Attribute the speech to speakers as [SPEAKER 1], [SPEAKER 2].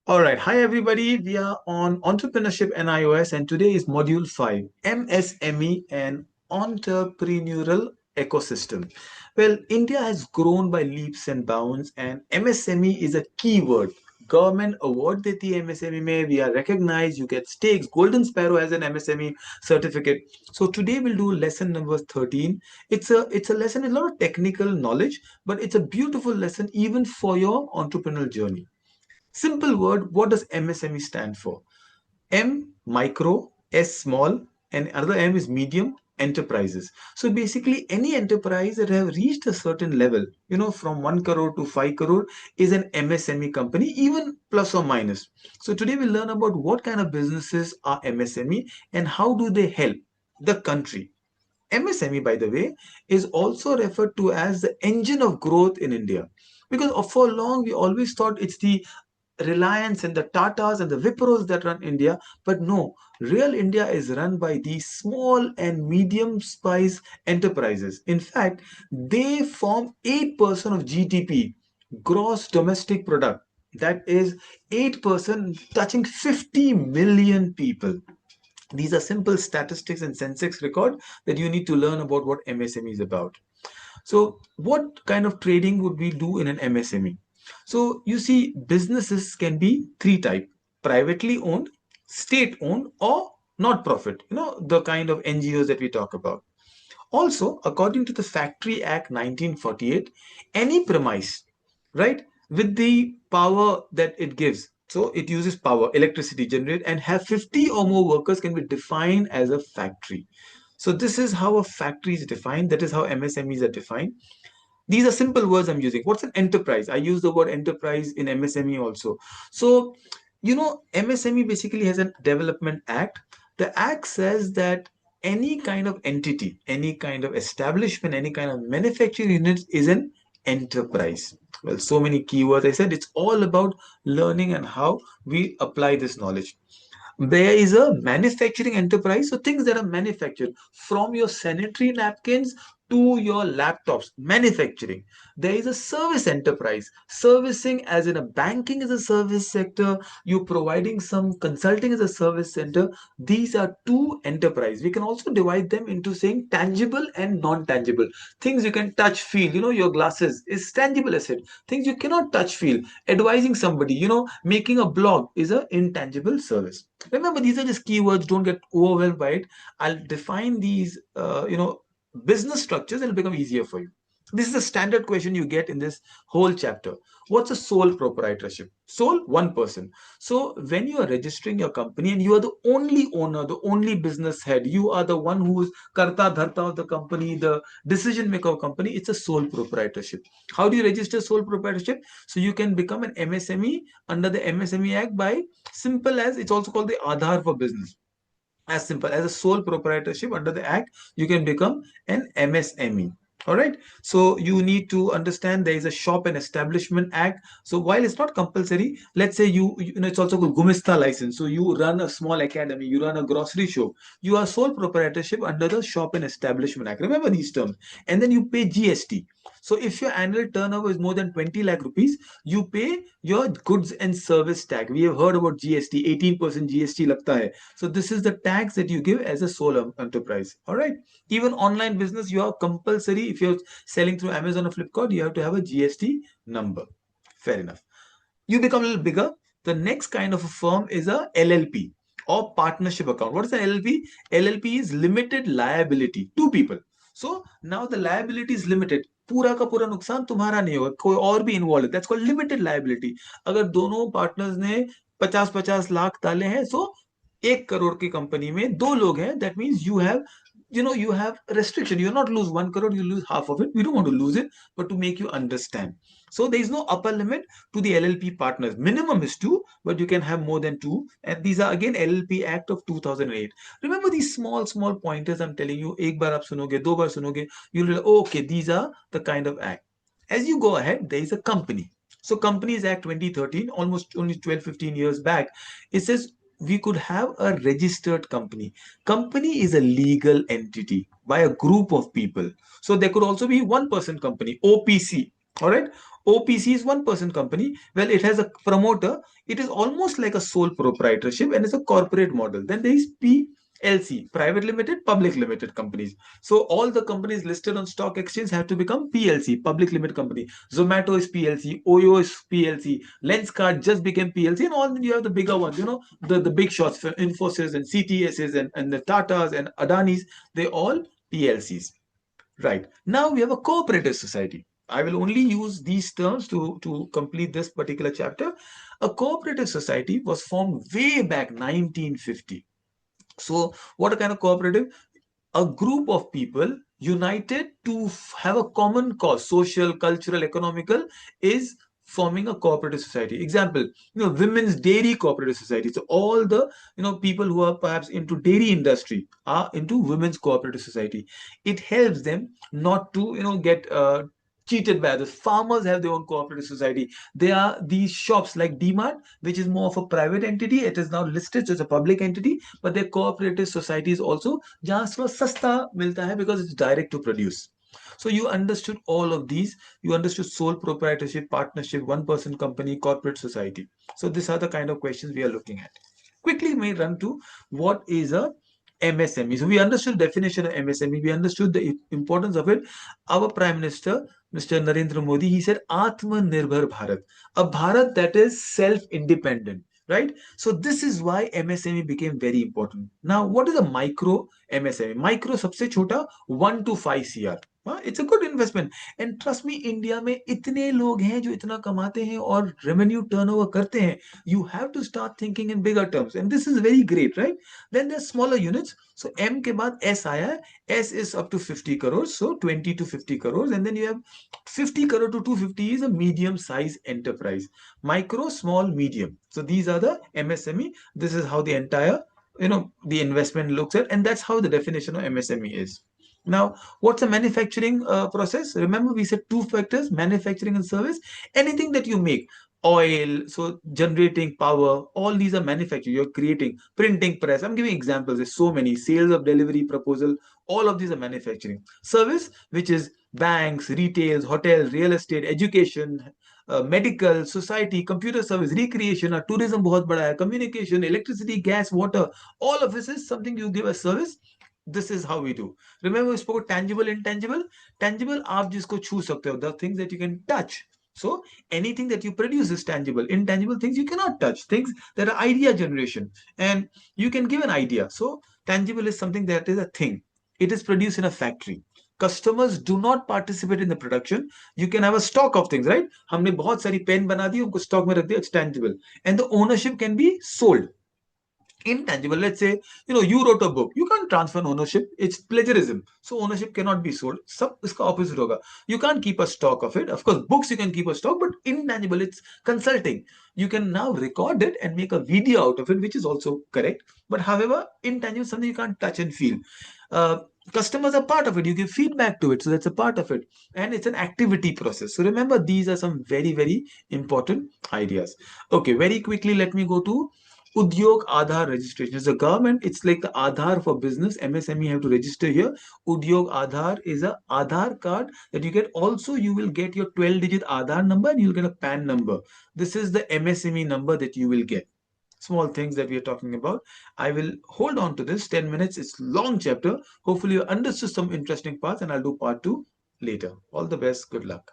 [SPEAKER 1] All right. Hi, everybody. We are on Entrepreneurship and iOS, and today is Module 5, MSME and Entrepreneurial Ecosystem. Well, India has grown by leaps and bounds, and MSME is a key word. Government award देती है MSME में. We are recognized. You get stakes. Golden Sparrow has an MSME certificate. So today we'll do lesson number 13. It's a lesson with a lot of technical knowledge, but it's a beautiful lesson even for your entrepreneurial journey. Simple word, what does MSME stand for? M, micro, S, small, and another M is medium enterprises. So basically, any enterprise that have reached a certain level, from 1 crore to 5 crore is an MSME company, even plus or minus. So today we'll learn about what kind of businesses are MSME and how do they help the country. MSME, by the way, is also referred to as the engine of growth in India. Because for long, we always thought it's the Reliance and the Tatas and the Wipros that run India. But no, real India is run by these small and medium sized enterprises. In fact, they form 8% of GDP, gross domestic product. That is 8% touching 50 million people. These are simple statistics and Sensex record that you need to learn about what MSME is about. So what kind of trading would we do in an MSME? So you see, businesses can be three type: privately owned, state owned, or not profit, the kind of NGOs that we talk about. Also, according to the Factory Act 1948, any premise, right, with the power that it gives, so it uses power, electricity generated, and have 50 or more workers can be defined as a factory. So this is how a factory is defined. That is how MSMEs are defined. These are simple words I'm using. What's an enterprise? I use the word enterprise in MSME also. So, MSME basically has a development act. The act says that any kind of entity, any kind of establishment, any kind of manufacturing unit is an enterprise. Well, so many keywords. I said it's all about learning and how we apply this knowledge. There is a manufacturing enterprise, so things that are manufactured from your sanitary napkins to your laptops, manufacturing. There is a service enterprise, servicing as in a banking is a service sector, you providing some consulting as a service center. These are two enterprise. We can also divide them into saying tangible and non-tangible. Things you can touch, feel, your glasses is tangible asset. Things you cannot touch, feel, advising somebody, making a blog is an intangible service. Remember, these are just keywords. Don't get overwhelmed by it. I'll define these, business structures and it'll become easier for you. This is a standard question you get in this whole chapter. What's a sole proprietorship? Sole, one person. So when you are registering your company and you are the only owner, the only business head, you are the one who is karta dharta of the company, the decision maker of company, it's a sole proprietorship. How do you register sole proprietorship? So you can become an MSME under the MSME Act by simple as, it's also called the Aadhaar for business. As simple as a sole proprietorship under the act, you can become an MSME. All right. So you need to understand there is a Shop and Establishment Act. So while it's not compulsory, let's say it's also called Gumista license. So you run a small academy, you run a grocery shop, you are sole proprietorship under the Shop and Establishment Act. Remember these terms. And then you pay GST. So if your annual turnover is more than 20 lakh rupees, you pay your goods and service tax. We have heard about GST, 18% GST lagta hai. So this is the tax that you give as a sole enterprise. All right. Even online business, you are compulsory. If you're selling through Amazon or Flipkart, you have to have a GST number. Fair enough. You become a little bigger. The next kind of a firm is a LLP or partnership account. What is an LLP? LLP is limited liability. Two people. So now the liability is limited. पूरा का पूरा नुकसान तुम्हारा नहीं होगा, कोई और भी इन्वॉल्व है. That's called limited liability. अगर दोनों पार्टनर्स ने 50-50 लाख डाले हैं, सो 1 करोड़ की कंपनी में दो लोग हैं, that means you have restriction. You not lose 1 crore, you lose half of it. We don't want to lose it, but to make you understand. So there is no upper limit to the LLP partners. Minimum is 2, but you can have more than 2. And these are again LLP Act of 2008. Remember these small pointers I'm telling you. एक बार आप सुनोगे, दो बार सुनोगे, you'll realize, oh, okay, these are the kind of act. As you go ahead, there is a company. So Companies Act 2013, almost only 12-15 years back, it says we could have a registered company. Company is a legal entity by a group of people. So there could also be one person company, OPC. All right. OPC is one person company. Well, it has a promoter. It is almost like a sole proprietorship and it's a corporate model. Then there is PLC, private limited, public limited companies. So all the companies listed on stock exchange have to become PLC, public limited company. Zomato is PLC, Oyo is PLC, Lenskart just became PLC, and all you have the bigger ones, the big shots for Infosys and CTSs and the Tatas and Adanis, they all PLCs. Right. Now we have a cooperative society. I will only use these terms to complete this particular chapter. A cooperative society was formed way back 1950. So what a kind of cooperative? A group of people united to have a common cause, social, cultural, economical, is forming a cooperative society. Example, women's dairy cooperative society. So all the people who are perhaps into dairy industry are into women's cooperative society. It helps them not to get cheated by others. Farmers have their own cooperative society. There are these shops like DMart, which is more of a private entity. It is now listed as a public entity, but their cooperative society is also जहाँ थोड़ा सस्ता मिलता है because it's direct to produce. So you understood all of these. You understood sole proprietorship, partnership, one person company, corporate society. So these are the kind of questions we are looking at. Quickly may run to what is a MSME. So we understood the definition of MSME. We understood the importance of it. Our Prime Minister, Mr. Narendra Modi, he said Atmanirbhar Bharat, a Bharat that is self-independent, right? So this is why MSME became very important. Now, what is a micro MSME? Micro सबसे छोटा 1 to 5 CR. It's a good investment. And trust me, India में इतने लोग हैं जो इतना कमाते हैं और revenue turnover करते हैं. You have to start thinking in bigger terms. And this is very great, right? Then there's smaller units. So M के बाद S आया है. S is up to 50 crores. So 20 to 50 crores. And then you have 50 crore to 250 is a medium size enterprise. Micro, small, medium. So these are the MSME. This is how the entire, the investment looks at. And that's how the definition of MSME is. Now, what's a manufacturing process? Remember, we said two factors, manufacturing and service. Anything that you make, oil, so generating power, all these are manufacturing. You're creating, printing press. I'm giving examples. There's so many. Sales of delivery, proposal, all of these are manufacturing. Service, which is banks, retails, hotels, real estate, education, medical, society, computer service, recreation, tourism बहुत बड़ा है, communication, electricity, gas, water, all of this is something you give as service. This is how we do. Remember we spoke tangible, intangible. Tangible आप जिसको छू सकते हो, the things that you can touch. So anything that you produce is tangible. Intangible things you cannot touch. Things that are idea generation, and you can give an idea. So tangible is something that is a thing. It is produced in a factory. Customers do not participate in the production. You can have a stock of things, right? हमने बहुत सारी pen बना दी, उनको stock में रख दिया. It's tangible, and the ownership can be sold. Intangible, let's say you wrote a book, you can't transfer ownership, it's plagiarism, so ownership cannot be sold. सब इसका opposite होगा. You can't keep a stock of it. Of course books you can keep a stock, but intangible, it's consulting. You can now record it and make a video out of it, which is also correct. But however, intangible is something you can't touch and feel. Customers are part of it. You give feedback to it, so that's a part of it, and it's an activity process. So remember, these are some very, very important ideas. Okay, very quickly, let me go to Udyog Aadhaar registration. As a government, it's like the Aadhaar for business. MSME have to register here. Udyog Aadhaar is a Aadhaar card that you get. Also, you will get your 12-digit Aadhaar number and you'll get a PAN number. This is the MSME number that you will get. Small things that we are talking about. I will hold on to this 10 minutes. It's long chapter. Hopefully you understood some interesting parts, and I'll do part 2 later. All the best. Good luck.